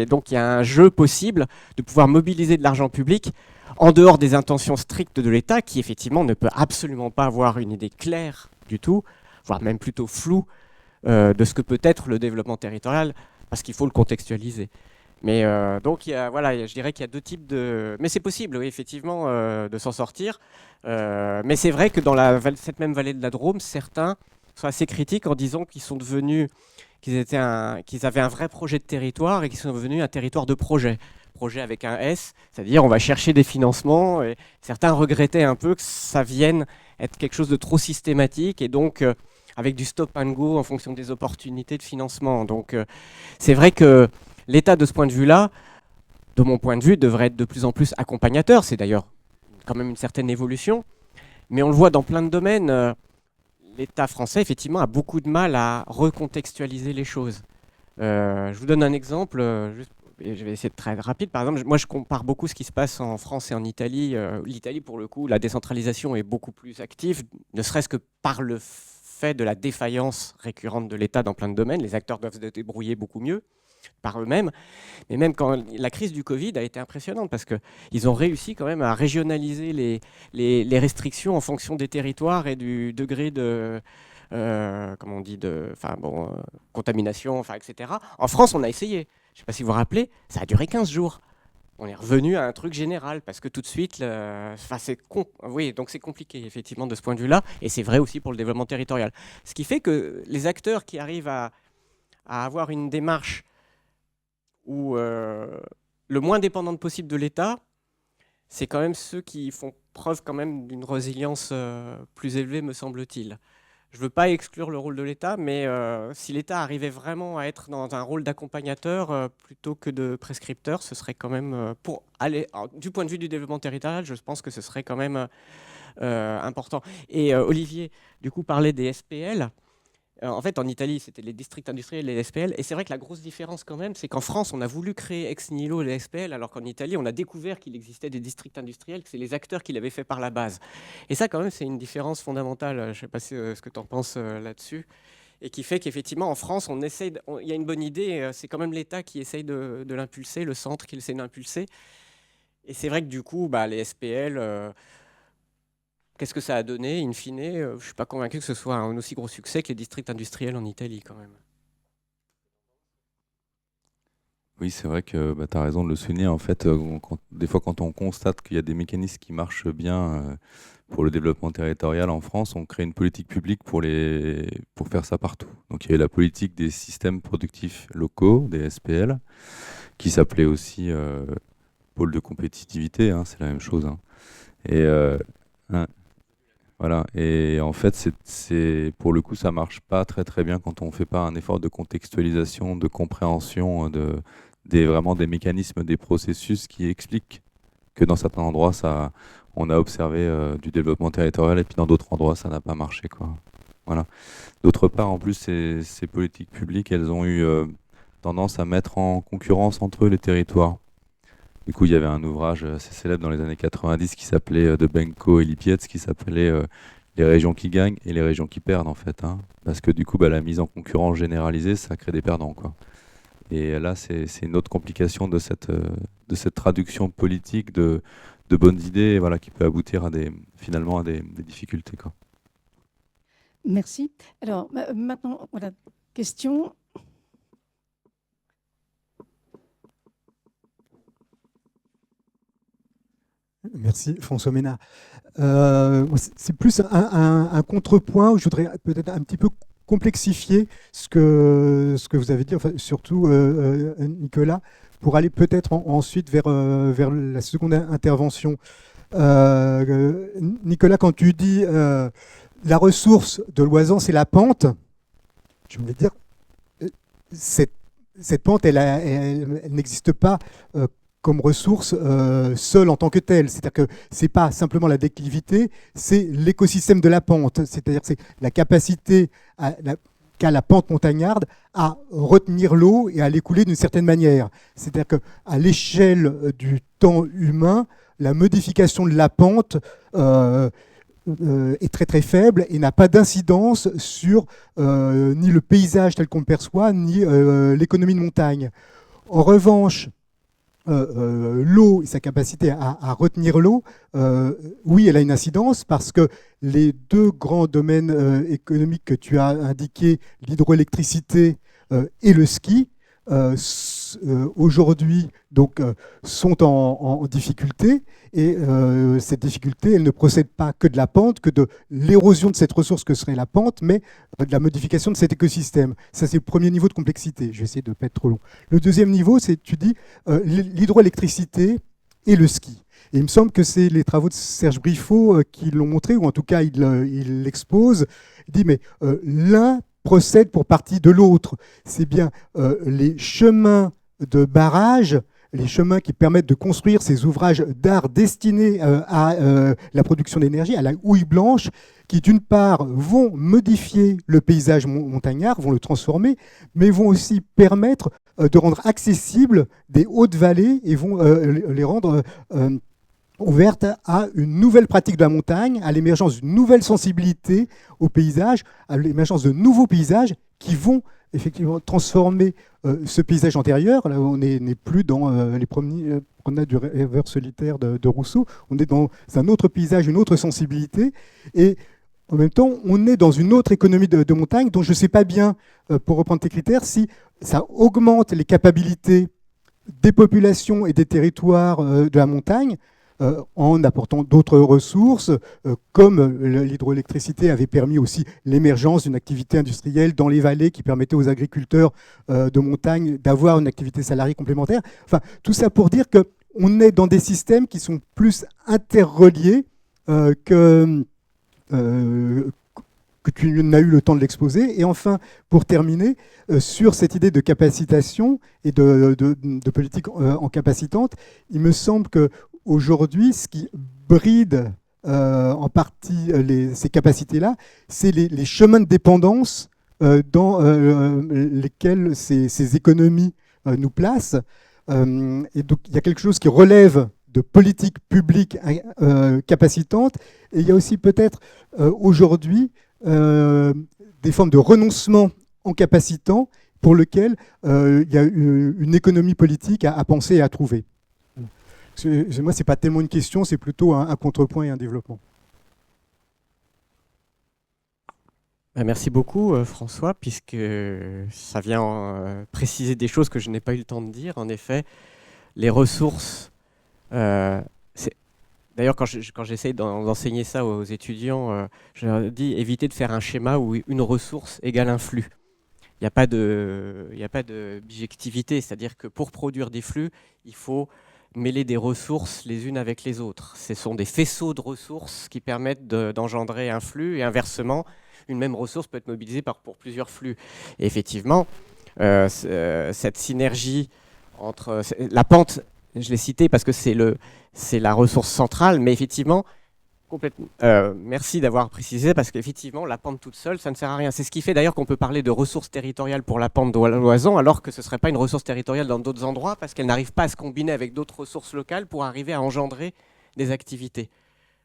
donc il y a un jeu possible de pouvoir mobiliser de l'argent public en dehors des intentions strictes de l'État, qui effectivement ne peut absolument pas avoir une idée claire du tout, voire même plutôt floue, de ce que peut être le développement territorial, parce qu'il faut le contextualiser. Mais donc, je dirais qu'il y a deux types de... Mais c'est possible, oui, effectivement, de s'en sortir. Mais c'est vrai que dans cette même vallée de la Drôme, certains sont assez critiques en disant qu'ils avaient un vrai projet de territoire et qu'ils sont devenus un territoire de projet. Projet avec un S, c'est-à-dire on va chercher des financements. Et certains regrettaient un peu que ça vienne être quelque chose de trop systématique et donc... avec du stop and go en fonction des opportunités de financement. Donc c'est vrai que l'État, de ce point de vue-là, de mon point de vue, devrait être de plus en plus accompagnateur. C'est d'ailleurs quand même une certaine évolution. Mais on le voit dans plein de domaines. L'État français, effectivement, a beaucoup de mal à recontextualiser les choses. Je vous donne un exemple. Je vais essayer de être très rapide. Par exemple, moi, je compare beaucoup ce qui se passe en France et en Italie. L'Italie, pour le coup, la décentralisation est beaucoup plus active, ne serait-ce que par le fait de la défaillance récurrente de l'État dans plein de domaines. Les acteurs doivent se débrouiller beaucoup mieux par eux-mêmes. Mais même quand la crise du Covid a été impressionnante parce qu'ils ont réussi quand même à régionaliser les restrictions en fonction des territoires et du degré de... contamination, etc. En France, on a essayé. Je ne sais pas si vous vous rappelez, ça a duré 15 jours. On est revenu à un truc général parce que tout de suite, oui, donc c'est compliqué effectivement de ce point de vue-là, et c'est vrai aussi pour le développement territorial. Ce qui fait que les acteurs qui arrivent à avoir une démarche où le moins dépendante possible de l'État, c'est quand même ceux qui font preuve quand même d'une résilience plus élevée, me semble-t-il. je ne veux pas exclure le rôle de l'État, mais si l'État arrivait vraiment à être dans un rôle d'accompagnateur plutôt que de prescripteur, ce serait quand même, pour aller, alors, du point de vue du développement territorial, je pense que ce serait quand même important. Et Olivier, du coup, parlait des SPL. En fait, en Italie, c'était les districts industriels, les SPL. Et c'est vrai que la grosse différence quand même, c'est qu'en France, on a voulu créer ex nihilo les SPL, alors qu'en Italie, on a découvert qu'il existait des districts industriels, que c'est les acteurs qui l'avaient fait par la base. Et ça, quand même, c'est une différence fondamentale. Je ne sais pas ce que tu en penses là-dessus. Et qui fait qu'effectivement, en France, il y a une bonne idée. C'est quand même l'État qui essaye de l'impulser, le centre qui essaie d'impulser. Et c'est vrai que du coup, les SPL... qu'est-ce que ça a donné, in fine? Je ne suis pas convaincu que ce soit un aussi gros succès que les districts industriels en Italie, quand même. Oui, c'est vrai que tu as raison de le souligner. En fait, des fois, quand on constate qu'il y a des mécanismes qui marchent bien pour le développement territorial en France, on crée une politique publique pour faire ça partout. Donc, il y a eu la politique des systèmes productifs locaux, des SPL, qui s'appelait aussi pôle de compétitivité, hein, c'est la même chose. Hein. Et hein, voilà. Et en fait, pour le coup, ça marche pas très très bien quand on fait pas un effort de contextualisation, de compréhension vraiment des mécanismes, des processus qui expliquent que dans certains endroits, on a observé du développement territorial et puis dans d'autres endroits, ça n'a pas marché, quoi. Voilà. D'autre part, en plus, ces politiques publiques, elles ont eu tendance à mettre en concurrence entre eux les territoires. Du coup, il y avait un ouvrage assez célèbre dans les années 90 qui s'appelait de Benko et Lipietz, qui s'appelait Les régions qui gagnent et les régions qui perdent, en fait. Hein. Parce que du coup, la mise en concurrence généralisée, ça crée des perdants, quoi. Et là, c'est une autre complication de cette traduction politique de bonnes idées, voilà, qui peut aboutir finalement à des difficultés, quoi. Merci. Alors, maintenant, voilà, question. Merci, François Ménard. C'est plus un contrepoint où je voudrais peut-être un petit peu complexifier ce que vous avez dit, enfin, surtout Nicolas, pour aller peut-être ensuite vers la seconde intervention. Nicolas, quand tu dis la ressource de l'Oisans, c'est la pente, je voulais dire, cette pente, elle n'existe pas comme ressource seule en tant que telle. C'est-à-dire que ce n'est pas simplement la déclivité, c'est l'écosystème de la pente. C'est-à-dire que c'est la capacité qu'a la pente montagnarde à retenir l'eau et à l'écouler d'une certaine manière. C'est-à-dire qu'à l'échelle du temps humain, la modification de la pente est très très faible et n'a pas d'incidence sur ni le paysage tel qu'on le perçoit, ni l'économie de montagne. En revanche, l'eau et sa capacité à retenir l'eau, oui, elle a une incidence parce que les deux grands domaines économiques que tu as indiqués, l'hydroélectricité et le ski, aujourd'hui donc sont en difficulté, et cette difficulté, elle ne procède pas que de la pente, que de l'érosion de cette ressource que serait la pente, mais de la modification de cet écosystème. Ça, c'est le premier niveau de complexité. Je vais essayer de ne pas être trop long. Le deuxième niveau, c'est, tu dis, l'hydroélectricité et le ski. Et il me semble que c'est les travaux de Serge Briffaut qui l'ont montré, ou en tout cas, il l'expose. Il dit, mais l'un procède pour partie de l'autre. C'est bien les chemins de barrage, les chemins qui permettent de construire ces ouvrages d'art destinés à la production d'énergie, à la houille blanche, qui d'une part vont modifier le paysage montagnard, vont le transformer, mais vont aussi permettre de rendre accessibles des hautes vallées et vont les rendre ouvertes à une nouvelle pratique de la montagne, à l'émergence d'une nouvelle sensibilité au paysage, à l'émergence de nouveaux paysages qui vont effectivement transformer ce paysage antérieur. Là, on n'est plus dans les promenades du rêveur solitaire de Rousseau, on est dans un autre paysage, une autre sensibilité, et en même temps, on est dans une autre économie de montagne dont je ne sais pas bien, pour reprendre tes critères, si ça augmente les capacités des populations et des territoires de la montagne, en apportant d'autres ressources, comme l'hydroélectricité avait permis aussi l'émergence d'une activité industrielle dans les vallées qui permettait aux agriculteurs de montagne d'avoir une activité salariée complémentaire. Enfin, tout ça pour dire qu'on est dans des systèmes qui sont plus interreliés que que tu n'as eu le temps de l'exposer. Et enfin, pour terminer, sur cette idée de capacitation et de politique encapacitante, il me semble qu'aujourd'hui, ce qui bride en partie ces capacités-là, c'est les chemins de dépendance dans lesquels ces économies nous placent. Et donc, il y a quelque chose qui relève de politique publique capacitante. Et il y a aussi peut-être aujourd'hui des formes de renoncement incapacitant pour lequel il y a une économie politique à penser et à trouver. Moi, ce n'est pas tellement une question, c'est plutôt un contrepoint et un développement. Merci beaucoup, François, puisque ça vient préciser des choses que je n'ai pas eu le temps de dire. En effet, les ressources... D'ailleurs, quand j'essaye d'enseigner ça aux étudiants, je leur dis éviter de faire un schéma où une ressource égale un flux. Il n'y a pas de bijectivité, c'est-à-dire que pour produire des flux, il faut mêler des ressources les unes avec les autres. Ce sont des faisceaux de ressources qui permettent d'engendrer un flux, et inversement, une même ressource peut être mobilisée pour plusieurs flux. Et effectivement, cette synergie entre la pente, je l'ai cité parce que c'est la ressource centrale, mais effectivement, complètement. Merci d'avoir précisé, parce qu'effectivement, la pente toute seule, ça ne sert à rien. C'est ce qui fait d'ailleurs qu'on peut parler de ressources territoriales pour la pente d'Oison, alors que ce ne serait pas une ressource territoriale dans d'autres endroits, parce qu'elle n'arrive pas à se combiner avec d'autres ressources locales pour arriver à engendrer des activités.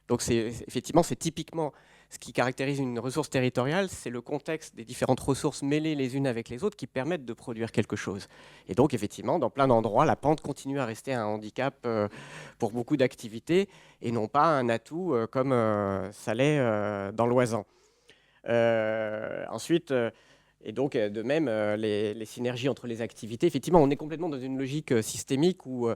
Donc effectivement, c'est typiquement ce qui caractérise une ressource territoriale, c'est le contexte des différentes ressources mêlées les unes avec les autres qui permettent de produire quelque chose. Et donc effectivement, dans plein d'endroits, la pente continue à rester un handicap pour beaucoup d'activités et non pas un atout comme ça l'est dans l'Oisans. Ensuite, et donc de même, les synergies entre les activités, effectivement, on est complètement dans une logique systémique où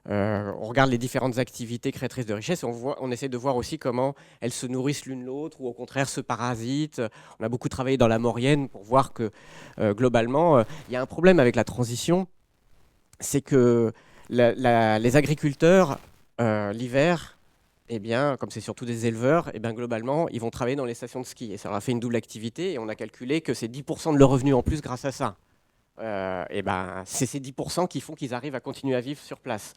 on regarde les différentes activités créatrices de richesse et on essaie de voir aussi comment elles se nourrissent l'une l'autre ou au contraire se parasitent. On a beaucoup travaillé dans la Maurienne pour voir que globalement, il y a un problème avec la transition, c'est que les agriculteurs, l'hiver, eh bien, comme c'est surtout des éleveurs, eh bien, globalement, ils vont travailler dans les stations de ski. Et ça leur a fait une double activité et on a calculé que c'est 10% de leur revenu en plus grâce à ça. Et ben, c'est ces 10% qui font qu'ils arrivent à continuer à vivre sur place.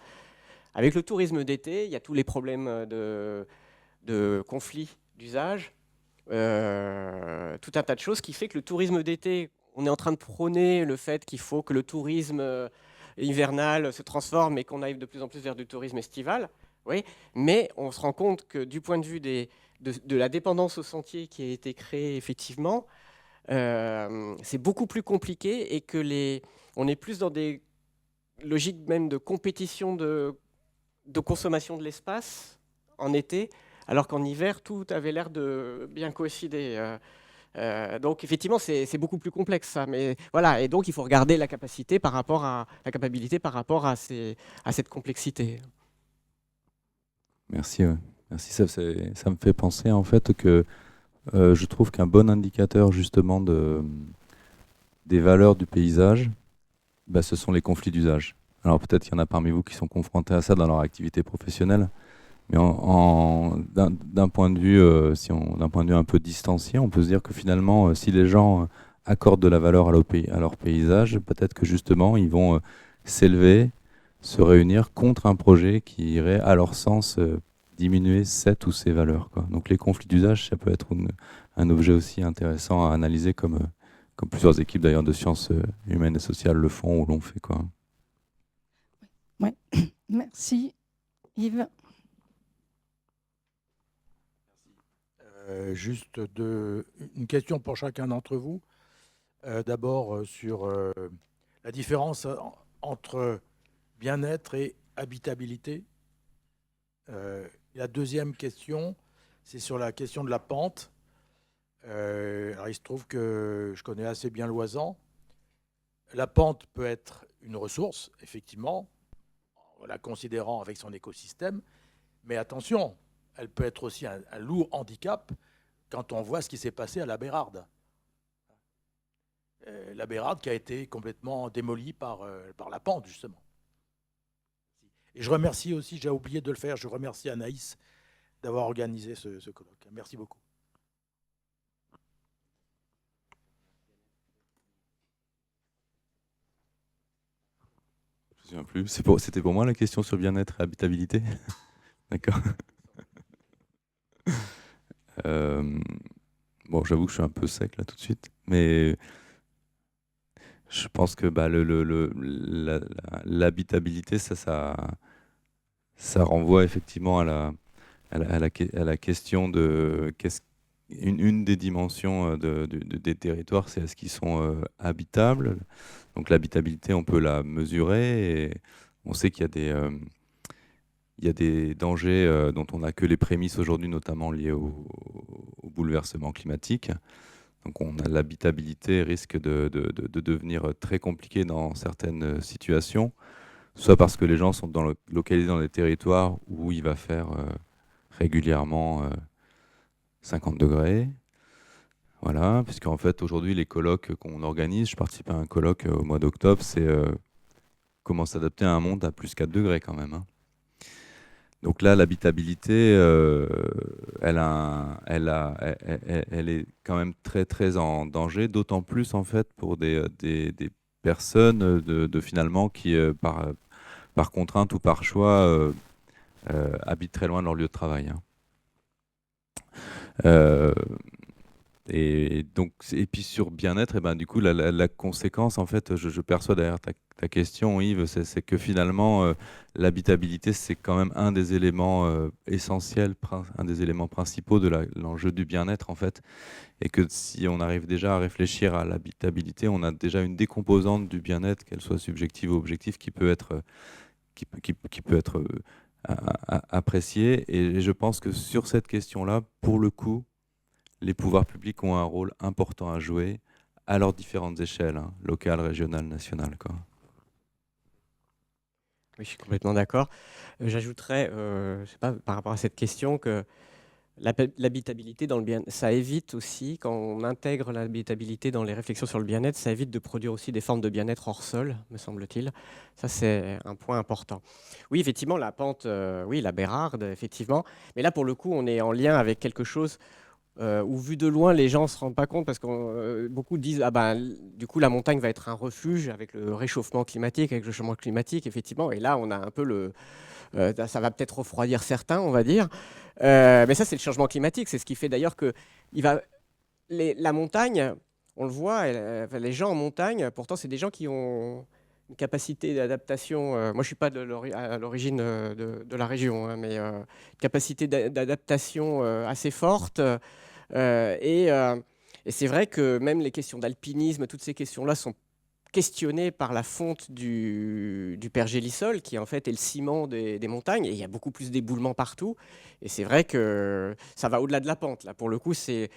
Avec le tourisme d'été, il y a tous les problèmes de conflits d'usage, tout un tas de choses qui fait que le tourisme d'été, on est en train de prôner le fait qu'il faut que le tourisme hivernal se transforme et qu'on aille de plus en plus vers du tourisme estival. Oui, mais on se rend compte que du point de vue de la dépendance au sentier qui a été créée effectivement, c'est beaucoup plus compliqué et que on est plus dans des logiques même de compétition de consommation de l'espace en été, alors qu'en hiver, tout avait l'air de bien coïncider. Donc effectivement, c'est beaucoup plus complexe ça. Mais voilà, et donc il faut regarder la capacité par rapport à la capacité par rapport à cette complexité. Merci. Merci. Ça me fait penser en fait que je trouve qu'un bon indicateur justement des valeurs du paysage, bah, ce sont les conflits d'usage. Alors peut-être qu'il y en a parmi vous qui sont confrontés à ça dans leur activité professionnelle, mais d'un point de vue, d'un point de vue un peu distancié, on peut se dire que finalement, si les gens accordent de la valeur à leur paysage, peut-être que justement, ils vont s'élever, se réunir contre un projet qui irait, à leur sens, diminuer cette ou ces valeurs, quoi. Donc les conflits d'usage, ça peut être un objet aussi intéressant à analyser, comme plusieurs équipes d'ailleurs de sciences humaines et sociales le font ou l'ont fait, quoi. Ouais. Merci. Yves. Juste une question pour chacun d'entre vous. D'abord sur la différence entre bien-être et habitabilité. La deuxième question, c'est sur la question de la pente. Alors il se trouve que je connais assez bien l'Oisans. La pente peut être une ressource, effectivement, en la considérant avec son écosystème, mais attention, elle peut être aussi un lourd handicap quand on voit ce qui s'est passé à la Bérarde. La Bérarde qui a été complètement démolie par la pente, justement. Et je remercie aussi, j'ai oublié de le faire, je remercie Anaïs d'avoir organisé ce colloque. Merci beaucoup. souviens plus. C'était pour moi la question sur bien-être et habitabilité. D'accord. Bon, j'avoue que je suis un peu sec là tout de suite, mais je pense que l'habitabilité, ça renvoie effectivement à la question de une des dimensions des territoires, c'est est-ce qu'ils sont habitables. Donc l'habitabilité, on peut la mesurer et on sait qu'il y a des dangers dont on n'a que les prémices aujourd'hui, notamment liés au bouleversement climatique. Donc l'habitabilité risque de devenir très compliquée dans certaines situations, soit parce que les gens sont localisés dans des territoires où il va faire régulièrement 50 degrés. Voilà, puisqu'en fait aujourd'hui les colloques qu'on organise, je participe à un colloque au mois d'octobre, c'est comment s'adapter à un monde à plus 4 degrés quand même, hein. Donc là, l'habitabilité, elle est quand même très très en danger, d'autant plus en fait pour des personnes finalement qui par contrainte ou par choix habitent très loin de leur lieu de travail, hein. Et donc, et puis sur bien-être, et ben du coup, la conséquence, en fait, je perçois derrière ta question, Yves, c'est que finalement, l'habitabilité, c'est quand même un des éléments essentiels, un des éléments principaux de l'enjeu du bien-être, en fait. Et que si on arrive déjà à réfléchir à l'habitabilité, on a déjà une décomposante du bien-être, qu'elle soit subjective ou objective, qui peut être, appréciée. Et je pense que sur cette question-là, pour le coup, les pouvoirs publics ont un rôle important à jouer à leurs différentes échelles, hein, locales, régionales, nationales, quoi. Oui, je suis complètement d'accord. J'ajouterais, je sais pas, par rapport à cette question, que l'habitabilité dans le bien, ça évite aussi, quand on intègre l'habitabilité dans les réflexions sur le bien-être, ça évite de produire aussi des formes de bien-être hors sol, me semble-t-il. Ça, c'est un point important. Oui, effectivement, la pente, oui, la Bérarde, effectivement. Mais là, pour le coup, on est en lien avec quelque chose où, vu de loin, les gens ne se rendent pas compte parce que beaucoup disent ah ben, du coup, la montagne va être un refuge avec le réchauffement climatique, avec le changement climatique, effectivement. Et là, on a un peu le. Ça va peut-être refroidir certains, on va dire. Mais ça, c'est le changement climatique. C'est ce qui fait d'ailleurs que la montagne, on le voit, les gens en montagne, pourtant, c'est des gens qui ont une capacité d'adaptation. Moi, je ne suis pas à l'origine de la région, hein, mais une capacité d'adaptation assez forte. Et c'est vrai que même les questions d'alpinisme, toutes ces questions-là sont questionnées par la fonte du pergélisol, qui en fait est le ciment des montagnes, et il y a beaucoup plus d'éboulements partout. Et c'est vrai que ça va au-delà de la pente. Là, pour le coup, c'est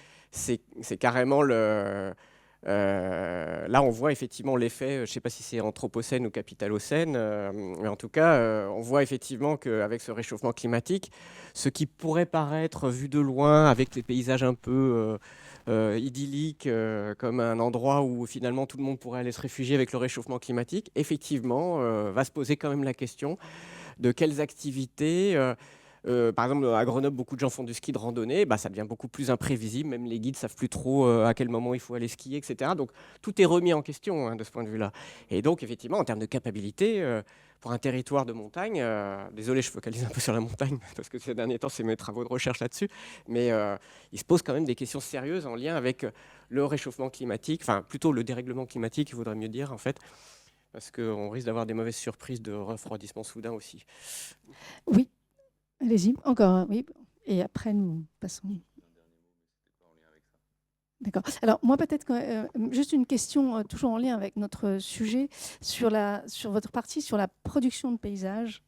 carrément là, on voit effectivement l'effet, je ne sais pas si c'est anthropocène ou capitalocène, mais en tout cas, on voit effectivement qu'avec ce réchauffement climatique, ce qui pourrait paraître vu de loin, avec les paysages un peu idylliques, comme un endroit où finalement tout le monde pourrait aller se réfugier avec le réchauffement climatique, effectivement, va se poser quand même la question de quelles activités. Par exemple, à Grenoble, beaucoup de gens font du ski de randonnée. Bah, ça devient beaucoup plus imprévisible. Même les guides ne savent plus trop à quel moment il faut aller skier, etc. Donc, tout est remis en question, hein, de ce point de vue-là. Et donc, effectivement, en termes de capacité, pour un territoire de montagne, désolé, je focalise un peu sur la montagne, parce que ces derniers temps, c'est mes travaux de recherche là-dessus, mais il se pose quand même des questions sérieuses en lien avec le réchauffement climatique, enfin, plutôt le dérèglement climatique, il vaudrait mieux dire, en fait, parce qu'on risque d'avoir des mauvaises surprises de refroidissement soudain aussi. Oui, allez-y, encore, oui. Et après, nous passons. D'accord. Alors, moi, peut-être juste une question, toujours en lien avec notre sujet, sur votre partie sur la production de paysages.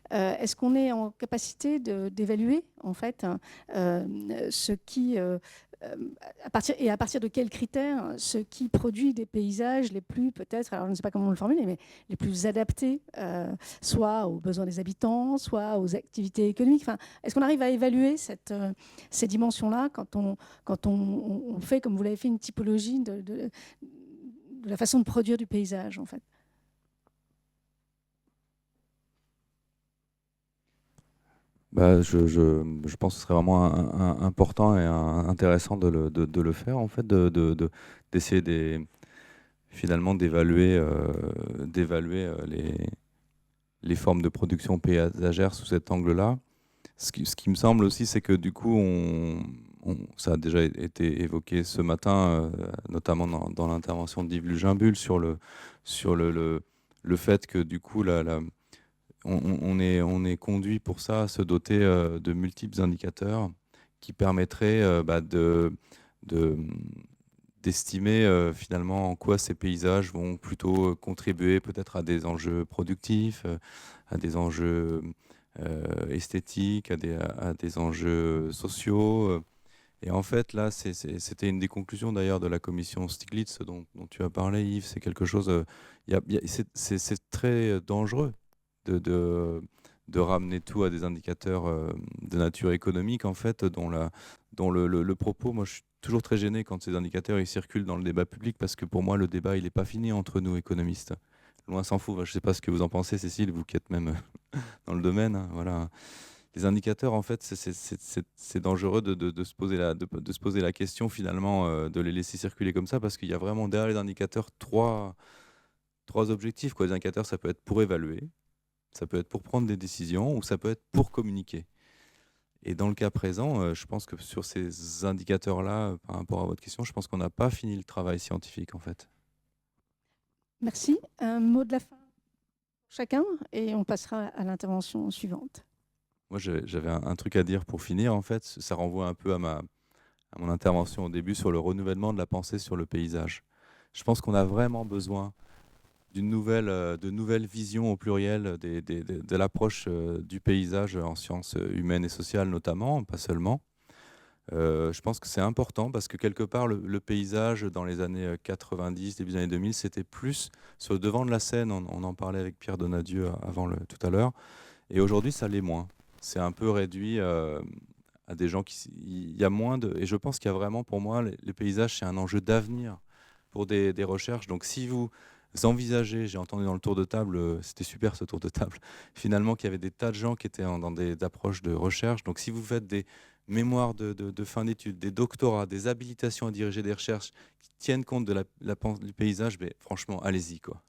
Est-ce qu'on est en capacité d'évaluer, en fait, ce qui, à partir de quels critères, ce qui produit des paysages les plus, peut-être, alors je ne sais pas comment on le formule, mais les plus adaptés, soit aux besoins des habitants, soit aux activités économiques. Enfin, est-ce qu'on arrive à évaluer ces dimensions-là quand on fait, comme vous l'avez fait, une typologie de la façon de produire du paysage, en fait? Bah, je pense que ce serait vraiment important et intéressant de le faire, en fait, d'essayer finalement d'évaluer les formes de production paysagère sous cet angle-là. Ce qui me semble aussi, c'est que du coup, ça a déjà été évoqué ce matin, notamment dans l'intervention d'Yves Luginbull, sur le fait que du coup, on est conduit pour ça à se doter de multiples indicateurs qui permettraient d'estimer finalement en quoi ces paysages vont plutôt contribuer peut-être à des enjeux productifs, à des enjeux esthétiques, à des enjeux sociaux. Et en fait, là, c'était une des conclusions d'ailleurs de la commission Stiglitz dont tu as parlé, Yves. C'est quelque chose, c'est très dangereux de ramener tout à des indicateurs de nature économique, en fait, dont le propos, moi je suis toujours très gêné quand ces indicateurs ils circulent dans le débat public, parce que pour moi le débat il n'est pas fini entre nous économistes. Loin s'en faut. Je ne sais pas ce que vous en pensez, Cécile, vous qui êtes même dans le domaine. Hein, voilà. Les indicateurs, en fait, c'est dangereux de se poser la question finalement, de les laisser circuler comme ça, parce qu'il y a vraiment derrière les indicateurs trois objectifs, quoi. Les indicateurs, ça peut être pour évaluer, ça peut être pour prendre des décisions, ou ça peut être pour communiquer. Et dans le cas présent, je pense que sur ces indicateurs-là, par rapport à votre question, je pense qu'on n'a pas fini le travail scientifique, en fait. Merci. Un mot de la fin chacun et on passera à l'intervention suivante. Moi, j'avais un truc à dire pour finir, en fait. Ça renvoie un peu à mon intervention au début sur le renouvellement de la pensée sur le paysage. Je pense qu'on a vraiment besoin de nouvelles visions au pluriel de l'approche du paysage en sciences humaines et sociales notamment, pas seulement. Je pense que c'est important parce que quelque part, le paysage dans les années 90, début des années 2000, c'était plus sur le devant de la scène. On en parlait avec Pierre Donadieu tout à l'heure. Et aujourd'hui, ça l'est moins. C'est un peu réduit à des gens qui... Il y a moins de... Et je pense qu'il y a vraiment, pour moi, les paysages, c'est un enjeu d'avenir pour des recherches. Donc si vous envisagez, j'ai entendu dans le tour de table, c'était super ce tour de table, finalement qu'il y avait des tas de gens qui étaient dans des approches de recherche. Donc si vous faites des mémoires de fin d'études, des doctorats, des habilitations à diriger des recherches qui tiennent compte du paysage, mais franchement, allez-y, quoi.